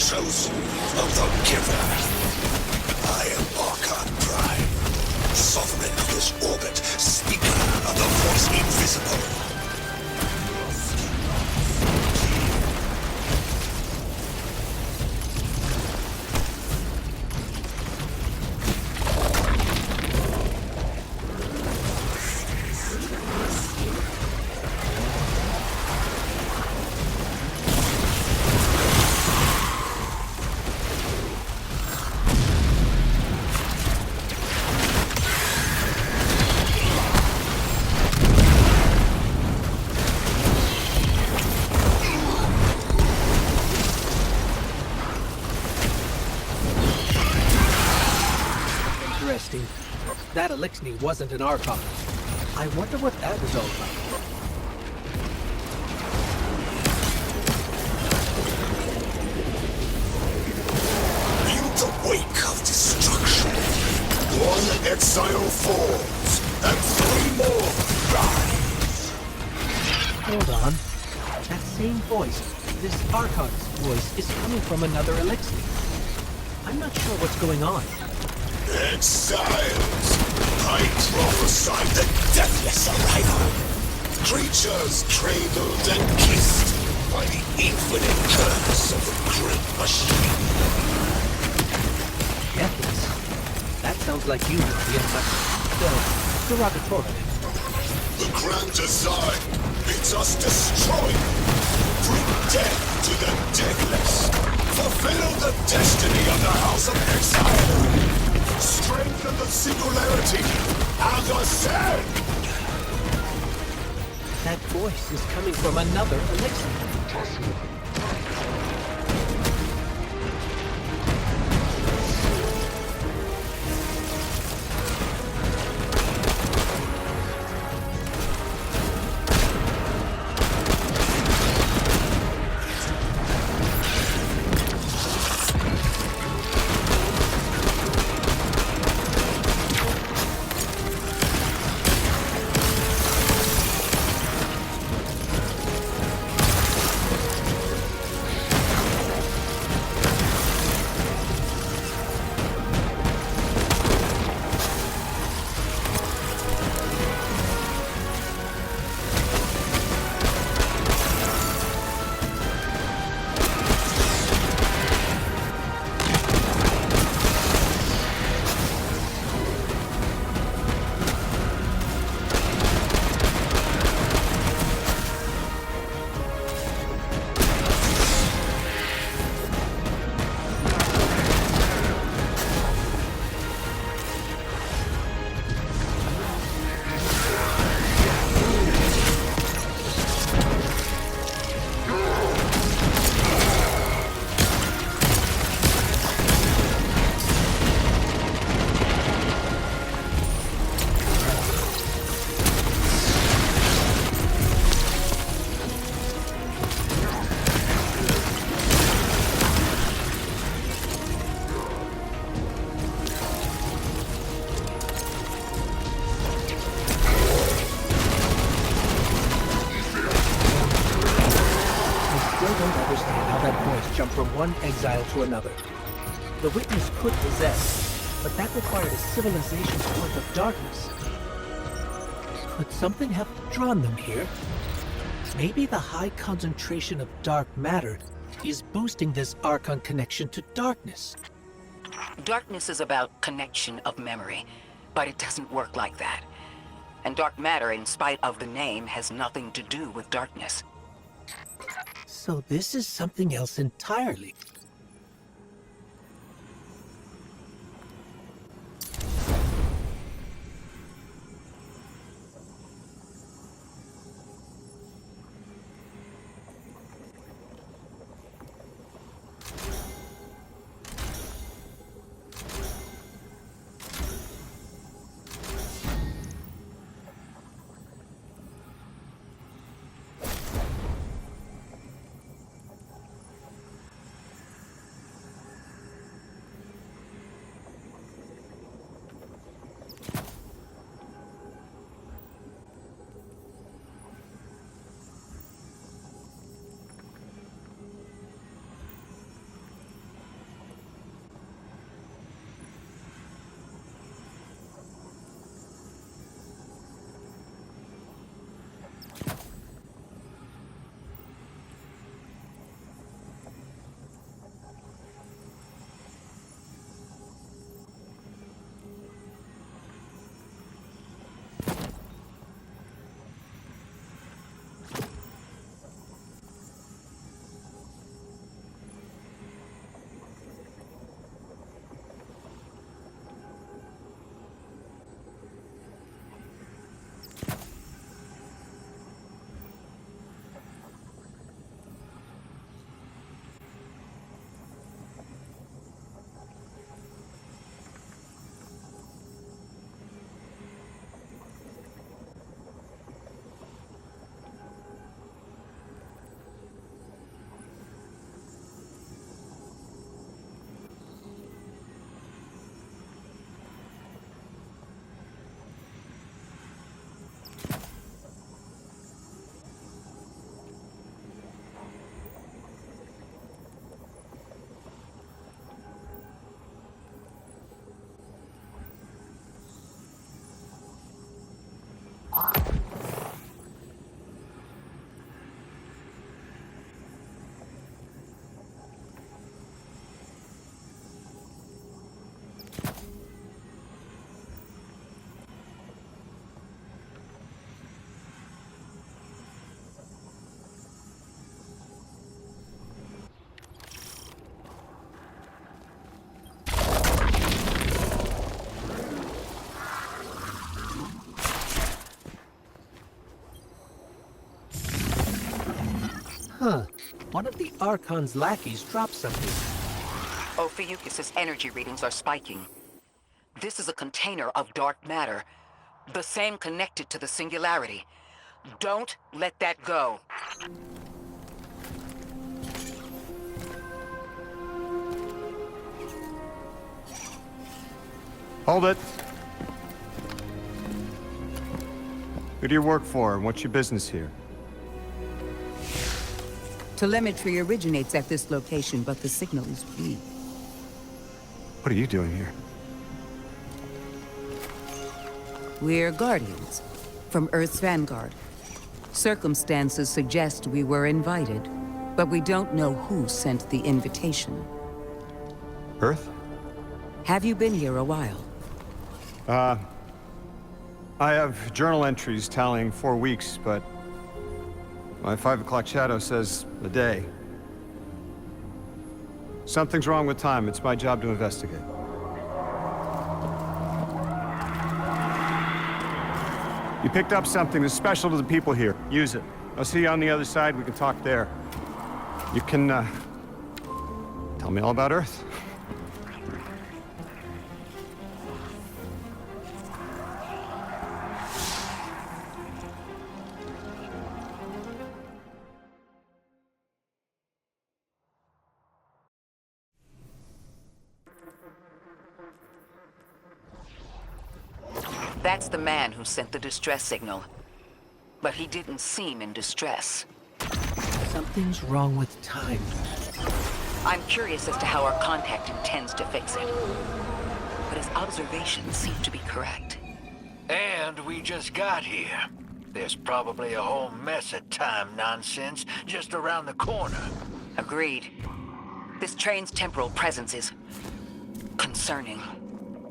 chosen of the Giver. I am Archon Prime, sovereign of this orbit, speaker of the voice invisible. Interesting. That Elixni wasn't an Archon. I wonder what that was all about. In the wake of destruction, one exile falls, and three more rise. Hold on. That same voice, this Archon's voice, is coming from another Elixni. I'm not sure what's going on. Exiles! I prophesied the deathless arrival. Creatures cradled and kissed by the infinite curse of the great machine. Deathless? That sounds like you, Guardian, but derogatory. The grand design bids us destroy. Bring death to the deathless. Fulfill the destiny of the House of Exile. Strengthen the singularity and ascend! That voice is coming from another Elixir. Jump from one exile to another. The Witness could possess, but that required a civilization's worth of darkness. Could something have drawn them here? Maybe the high concentration of dark matter is boosting this Archon connection to darkness. Darkness is about connection of memory, but it doesn't work like that. And dark matter, in spite of the name, has nothing to do with darkness. So this is something else entirely. One of the Archon's lackeys dropped something. Ophiuchus's energy readings are spiking. This is a container of dark matter, the same connected to the Singularity. Don't let that go. Hold it. Who do you work for, and what's your business here? Telemetry originates at this location, but the signal is weak. What are you doing here? We're Guardians, from Earth's vanguard. Circumstances suggest we were invited, but we don't know who sent the invitation. Earth? Have you been here a while? I have journal entries tallying 4 weeks, but my 5 o'clock shadow says a day. Something's wrong with time. It's my job to investigate. You picked up something that's special to the people here. Use it. I'll see you on the other side. We can talk there. You can, tell me all about Earth. That's the man who sent the distress signal. But he didn't seem in distress. Something's wrong with time. I'm curious as to how our contact intends to fix it. But his observations seem to be correct. And we just got here. There's probably a whole mess of time nonsense just around the corner. Agreed. This train's temporal presence is concerning.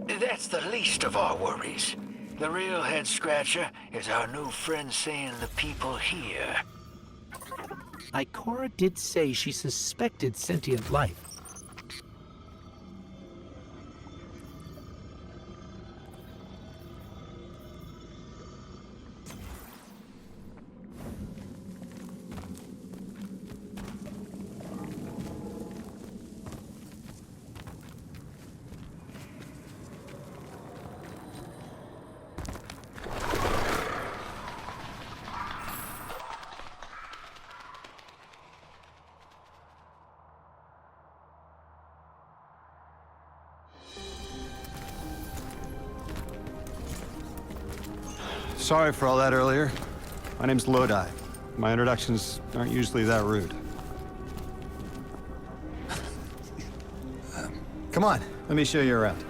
That's the least of our worries. The real head-scratcher is our new friend seeing the people here. Ikora did say she suspected sentient life. Sorry for all that earlier. My name's Lodi. My introductions aren't usually that rude. Come on, let me show you around.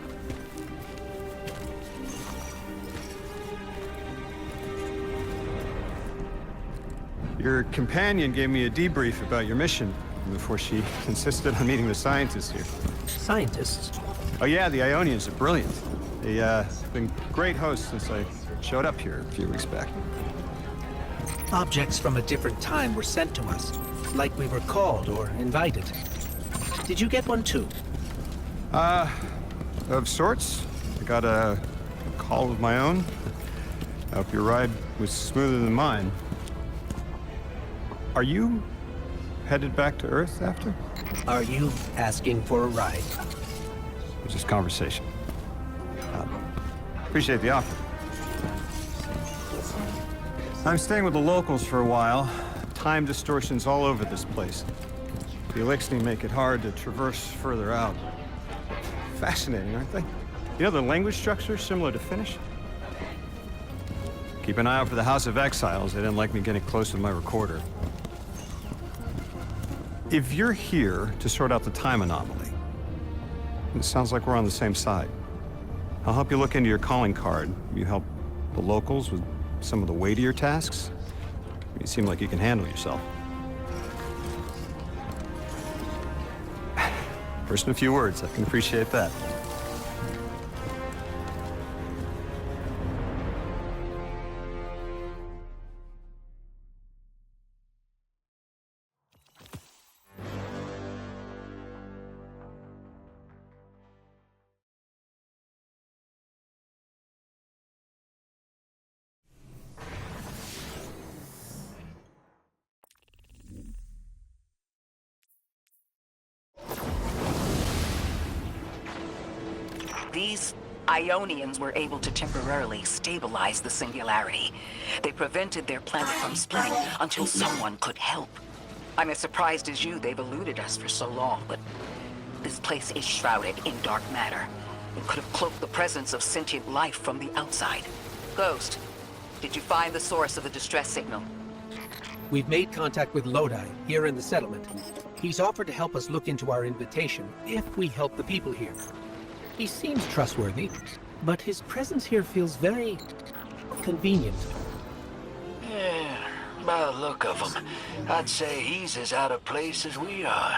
Your companion gave me a debrief about your mission before she insisted on meeting the scientists here. Scientists? Oh yeah, the Ionians are brilliant. They've been great hosts since I showed up here a few weeks back. Objects from a different time were sent to us, like we were called or invited. Did you get one too? Of sorts. I got a call of my own. I hope your ride was smoother than mine. Are you headed back to Earth after? Are you asking for a ride? It's just conversation. Appreciate the offer. I'm staying with the locals for a while. Time distortions all over this place. The Elixni make it hard to traverse further out. Fascinating, aren't they? You know, the language structure is similar to Finnish. Keep an eye out for the House of Exiles. They didn't like me getting close with my recorder. If you're here to sort out the time anomaly, it sounds like we're on the same side. I'll help you look into your calling card. You help the locals with some of the weightier tasks. You seem like you can handle yourself. First in a few words, I can appreciate that. These Ionians were able to temporarily stabilize the Singularity. They prevented their planet from splitting until someone could help. I'm as surprised as you they've eluded us for so long, but this place is shrouded in dark matter. It could have cloaked the presence of sentient life from the outside. Ghost, did you find the source of the distress signal? We've made contact with Lodi, here in the settlement. He's offered to help us look into our invitation, if we help the people here. He seems trustworthy, but his presence here feels very convenient. Yeah, by the look of him, I'd say he's as out of place as we are.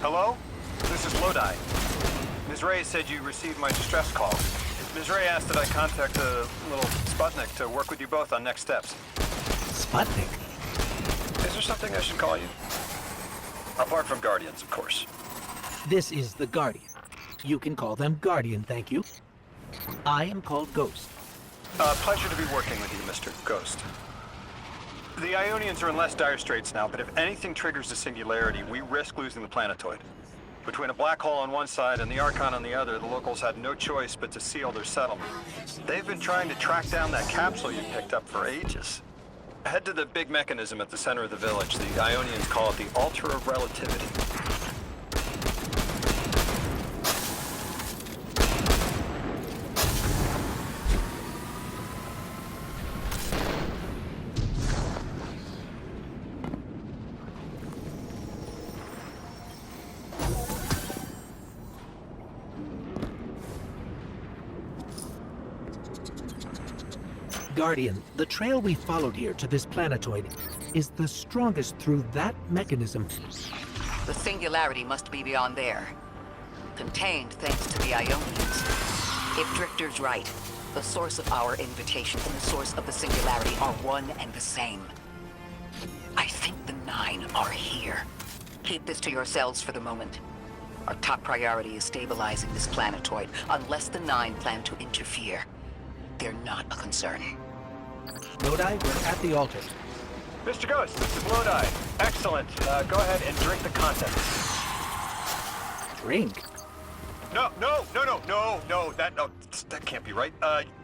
Hello? This is Lodi. Ms. Ray said you received my distress call. Ms. Ray asked that I contact a little Sputnik to work with you both on next steps. Sputnik? Is there something I should call you? Apart from Guardians, of course. This is the Guardian. You can call them Guardian, thank you. I am called Ghost. Pleasure to be working with you, Mr. Ghost. The Ionians are in less dire straits now, but if anything triggers the Singularity, we risk losing the planetoid. Between a black hole on one side and the Archon on the other, the locals had no choice but to seal their settlement. They've been trying to track down that capsule you picked up for ages. Head to the big mechanism at the center of the village. The Ionians call it the Altar of Relativity. Guardian, the trail we followed here to this planetoid is the strongest through that mechanism. The Singularity must be beyond there. Contained thanks to the Ionians. If Drifter's right, The source of our invitation and the source of the Singularity are one and the same. I think the Nine are here. Keep this to yourselves for the moment. Our top priority is stabilizing this planetoid, unless the Nine plan to interfere. They're not a concern. Lodi, we're at the altar. Mr. Ghost, this is Lodi. Excellent. Go ahead and drink the contents. Drink? No, that can't be right.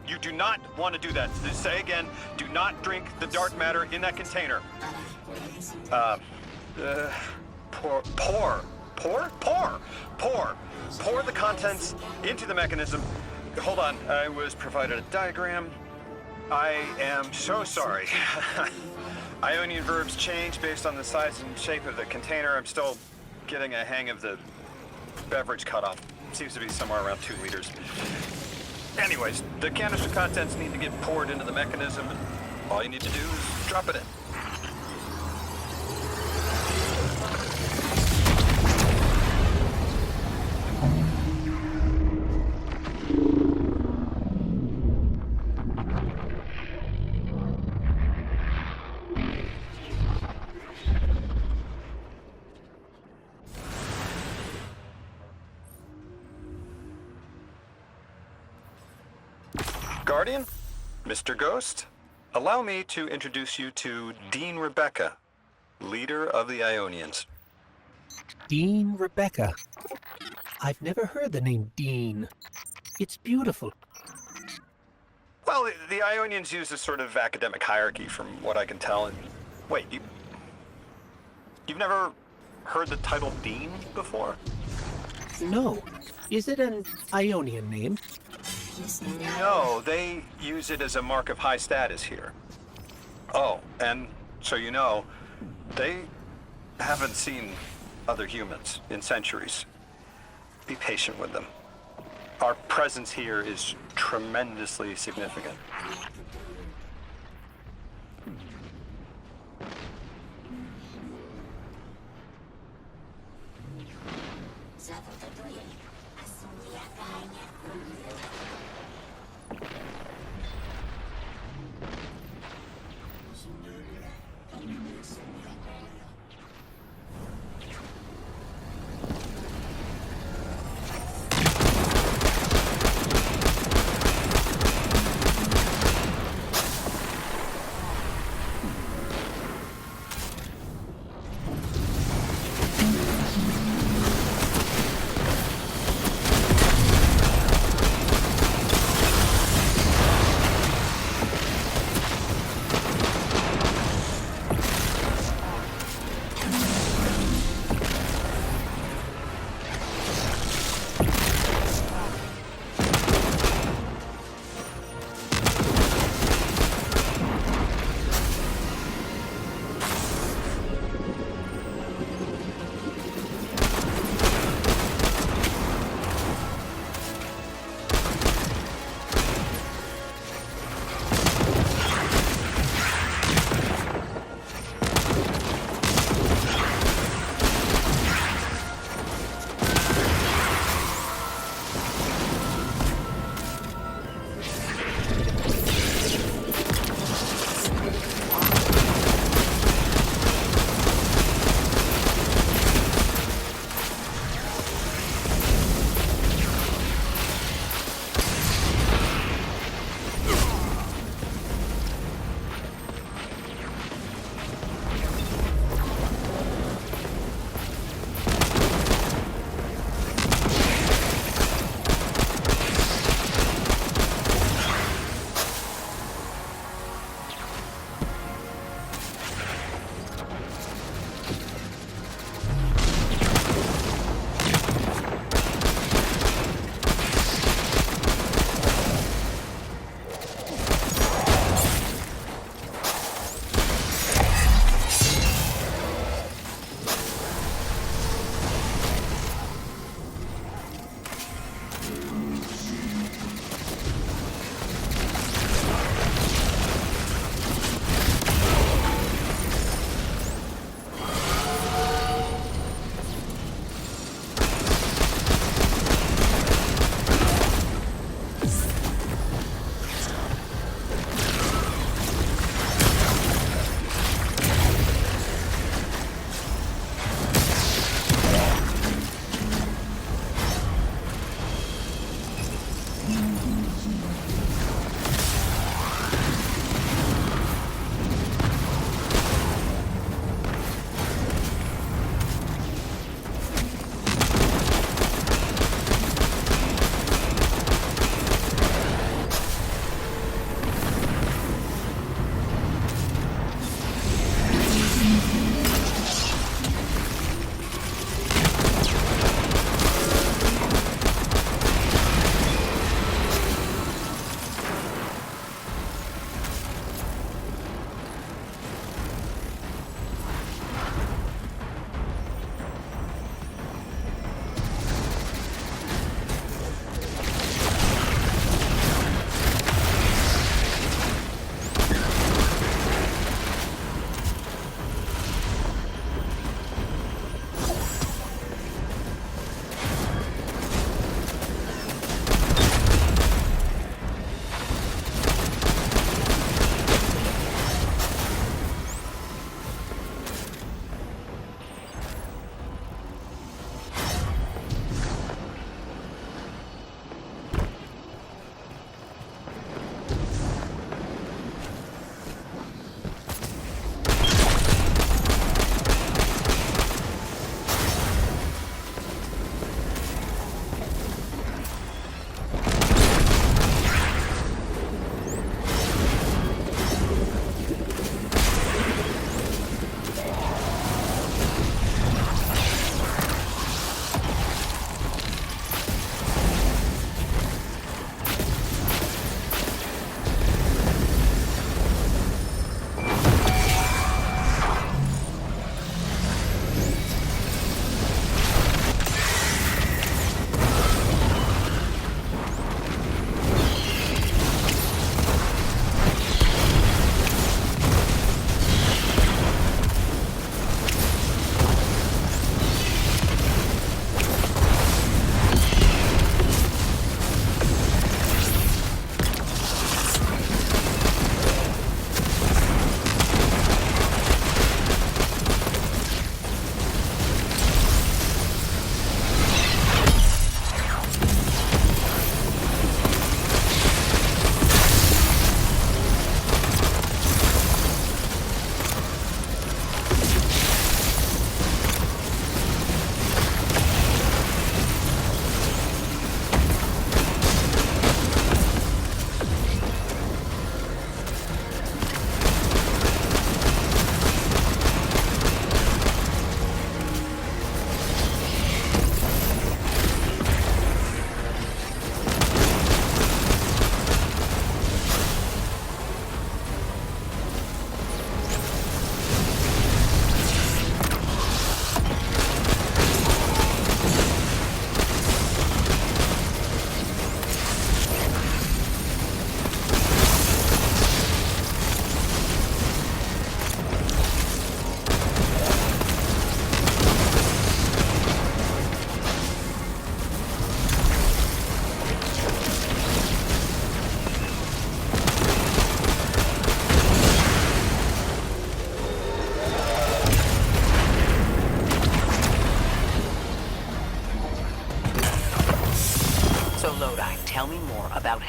You do not want to do that. Say again, do not drink the dark matter in that container. Pour the contents into the mechanism. Hold on, I was provided a diagram. I am so sorry. Ionian verbs change based on the size and shape of the container. I'm still getting a hang of the beverage cutoff. Seems to be somewhere around 2 liters. Anyways, the canister contents need to get poured into the mechanism, and all you need to do is drop it in. Guardian, Mr. Ghost, allow me to introduce you to Dean Rebecca, leader of the Ionians. Dean Rebecca. I've never heard the name Dean. It's beautiful. Well, the Ionians use a sort of academic hierarchy from what I can tell. And wait, you've never heard the title Dean before? No. Is it an Ionian name? No, they use it as a mark of high status here. Oh, and so you know, they haven't seen other humans in centuries. Be patient with them. Our presence here is tremendously significant.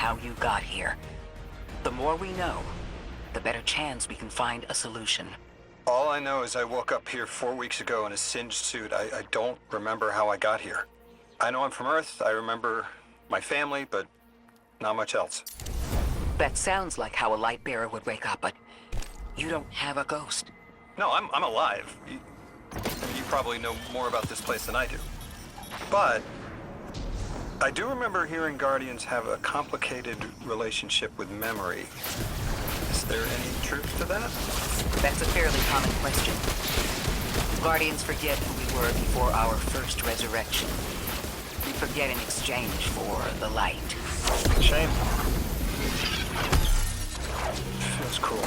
how you got here. The more we know, the better chance we can find a solution. All I know is I woke up here 4 weeks ago in a singed suit. I don't remember how I got here. I know I'm from Earth. I remember my family, but not much else. That sounds like how a light bearer would wake up, but you don't have a ghost. No, I'm alive. You probably know more about this place than I do. But I do remember hearing Guardians have a complicated relationship with memory. Is there any truth to that? That's a fairly common question. Guardians forget who we were before our first resurrection. We forget in exchange for the light. Shame. Feels cool.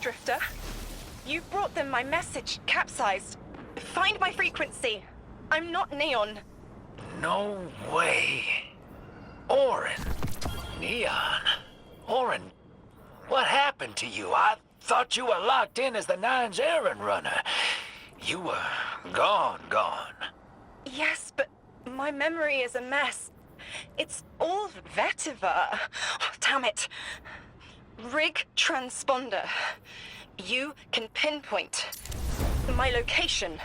Drifter, you brought them my message, capsized. Find my frequency. I'm not Neon. No way. Orin. Neon. Orin, what happened to you? I thought you were locked in as the Nine's errand runner. You were gone. Yes, but my memory is a mess. It's all vetiver. Oh, damn it. Rig transponder. You can pinpoint my location.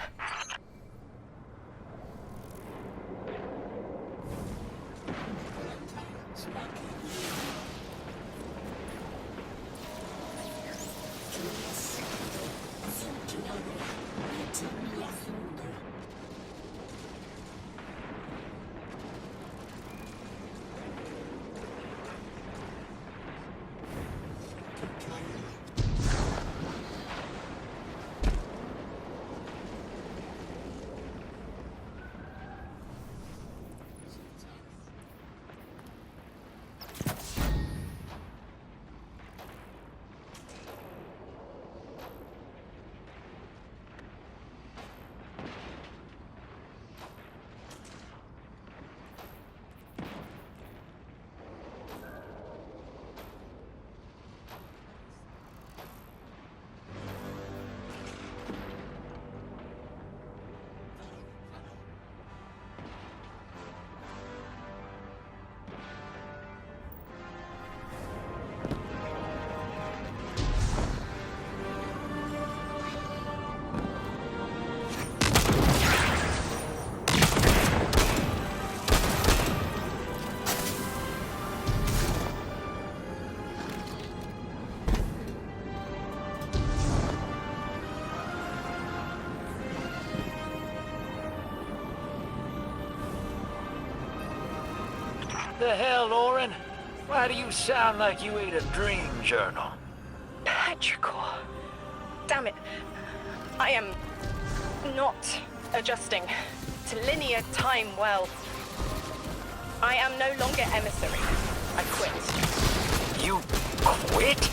The hell, Orin? Why do you sound like you ate a dream journal? Petrichor. Damn it. I am not adjusting to linear time well. I am no longer emissary. I quit. You quit?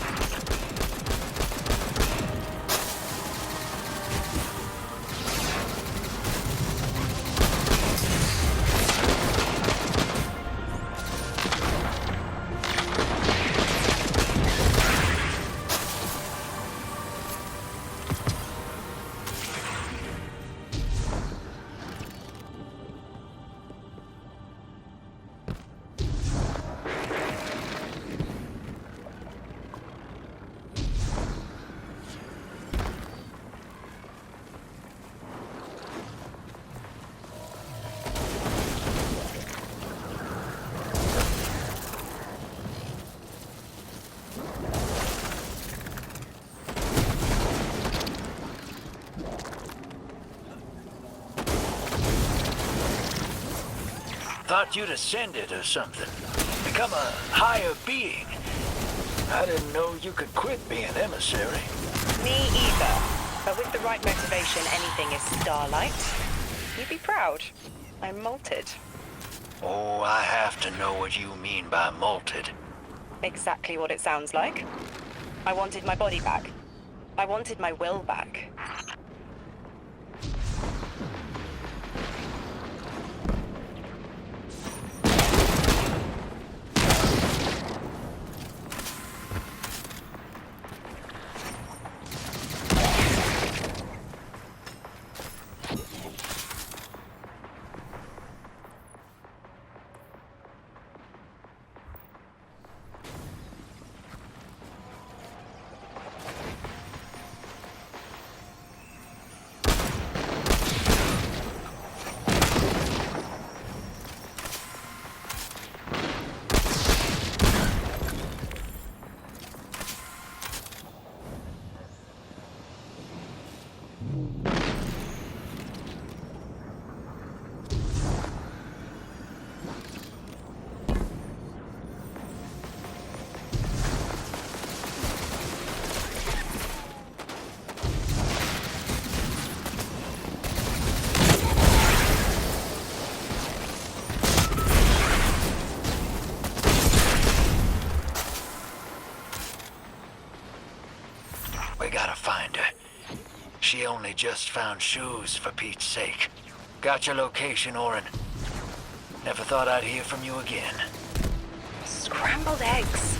Thought you'd ascended or something. Become a higher being. I didn't know you could quit being emissary. Me either. But with the right motivation, anything is starlight. You'd be proud. I'm molted. Oh, I have to know what you mean by molted. Exactly what it sounds like. I wanted my body back. I wanted my will back. We gotta find her. She only just found shoes, for Pete's sake. Got your location, Orin. Never thought I'd hear from you again. Scrambled eggs.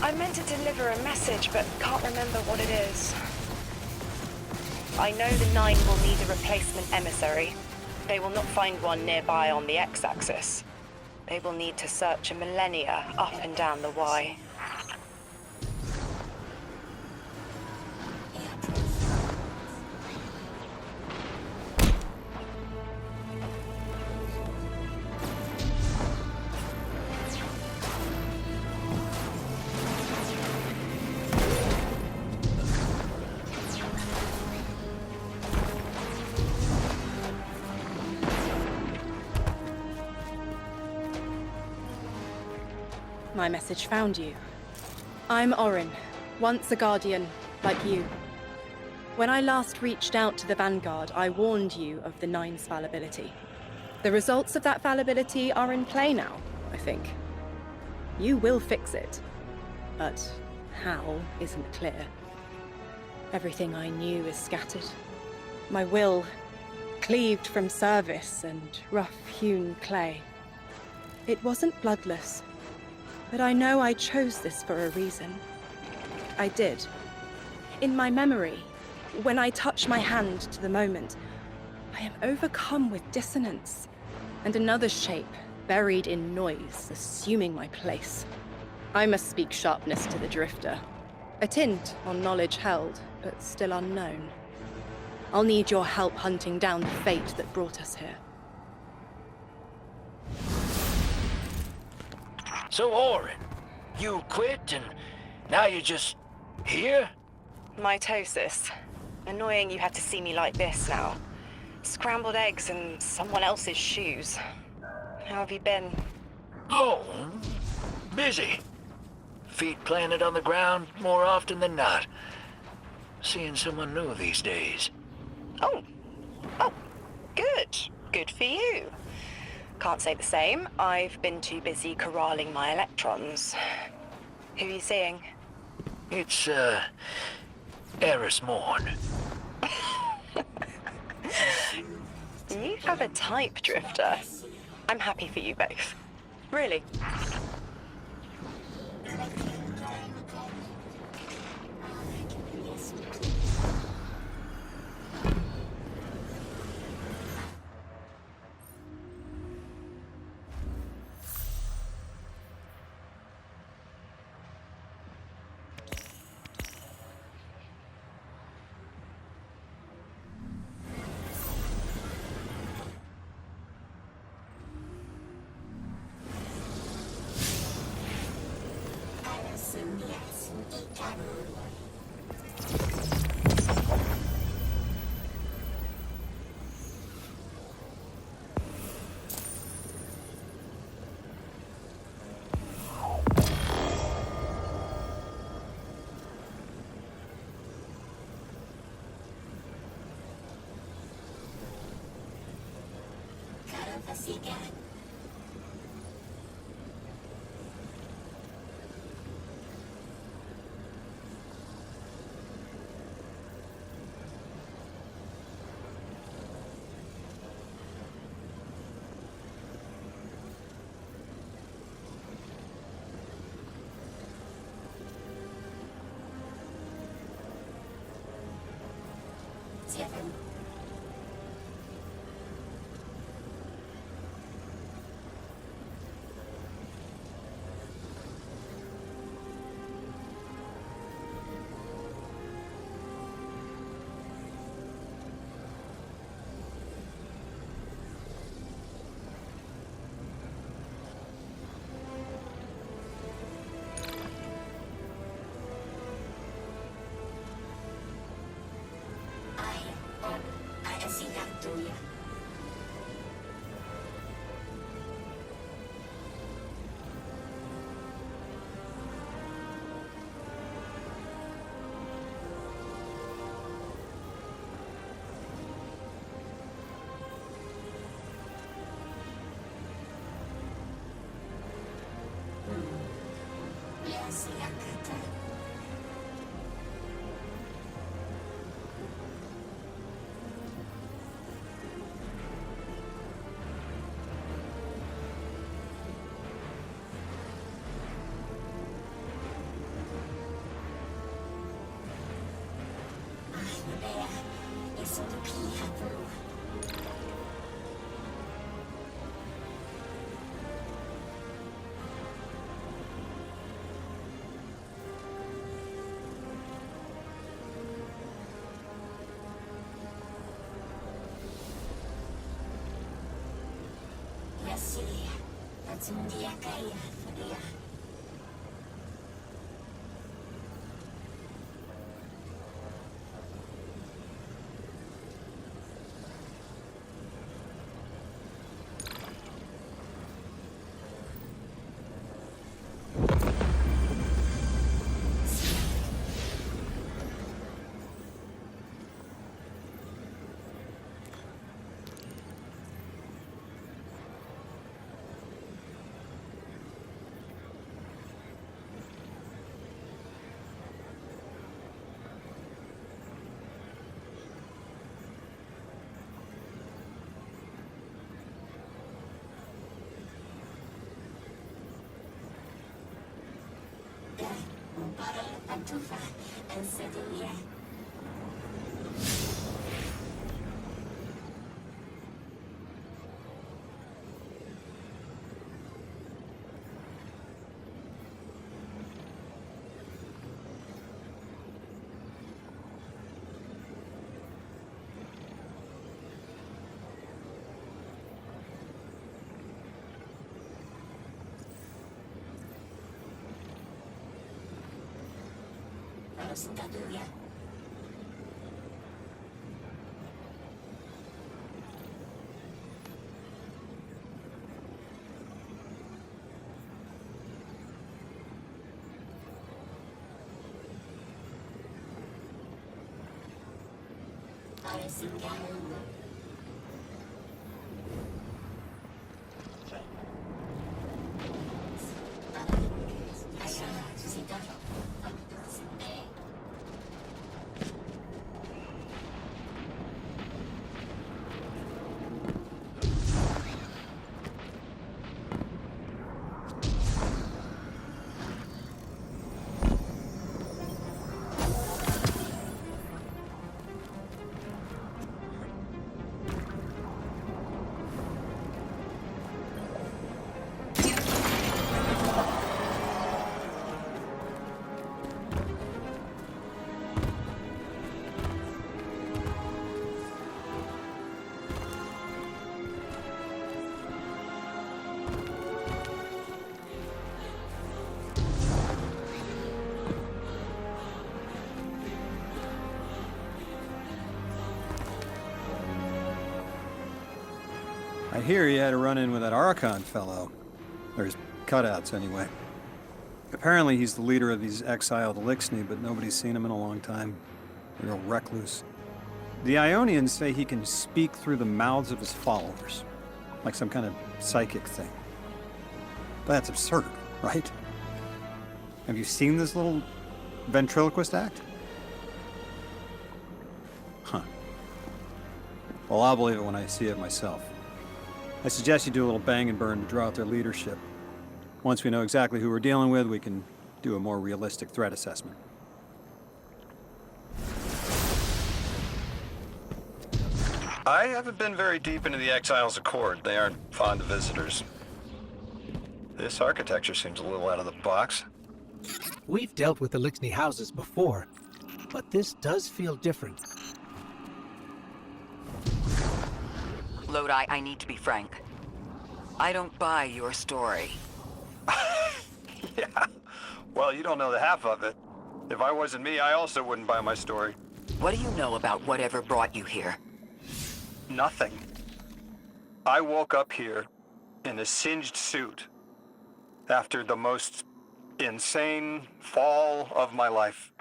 I meant to deliver a message, but can't remember what it is. I know the Nine will need a replacement emissary. They will not find one nearby on the X-axis. They will need to search a millennia up and down the Y. My message found you. I'm Orin, once a Guardian, like you. When I last reached out to the Vanguard, I warned you of the Nine's fallibility. The results of that fallibility are in play now, I think. You will fix it, but how isn't clear. Everything I knew is scattered. My will cleaved from service and rough-hewn clay. It wasn't bloodless. But I know I chose this for a reason. I did. In my memory, when I touch my hand to the moment, I am overcome with dissonance, and another shape, buried in noise, assuming my place. I must speak sharpness to the Drifter. A tint on knowledge held, but still unknown. I'll need your help hunting down the fate that brought us here. So, Orin, you quit and now you're just here? Mitosis. Annoying you had to see me like this now. Scrambled eggs and someone else's shoes. How have you been? Oh, busy. Feet planted on the ground more often than not. Seeing someone new these days. Oh, good. Good for you. Can't say the same. I've been too busy corralling my electrons. Who are you seeing? It's, Eris Morn. You have a type, Drifter. I'm happy for you both. Really. I hear you had a run-in with that Archon fellow. Or his cutouts, anyway. Apparently he's the leader of these exiled Eliksni, but nobody's seen him in a long time. A real recluse. The Ionians say he can speak through the mouths of his followers. Like some kind of psychic thing. But that's absurd, right? Have you seen this little ventriloquist act? Huh. Well, I'll believe it when I see it myself. I suggest you do a little bang and burn to draw out their leadership. Once we know exactly who we're dealing with, we can do a more realistic threat assessment. I haven't been very deep into the Exiles' Accord. They aren't fond of visitors. This architecture seems a little out of the box. We've dealt with Eliksni houses before, but this does feel different. Lodi, I need to be frank. I don't buy your story. Yeah. Well, you don't know the half of it. If I wasn't me, I also wouldn't buy my story. What do you know about whatever brought you here? Nothing. I woke up here in a singed suit after the most insane fall of my life.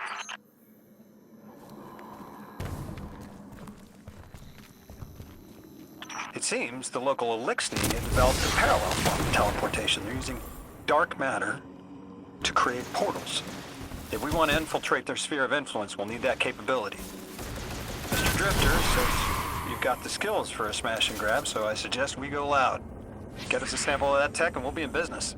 It seems the local Eliksni have developed a parallel form of teleportation. They're using dark matter to create portals. If we want to infiltrate their sphere of influence, we'll need that capability. Mr. Drifter says you've got the skills for a smash and grab, so I suggest we go loud. Get us a sample of that tech and we'll be in business.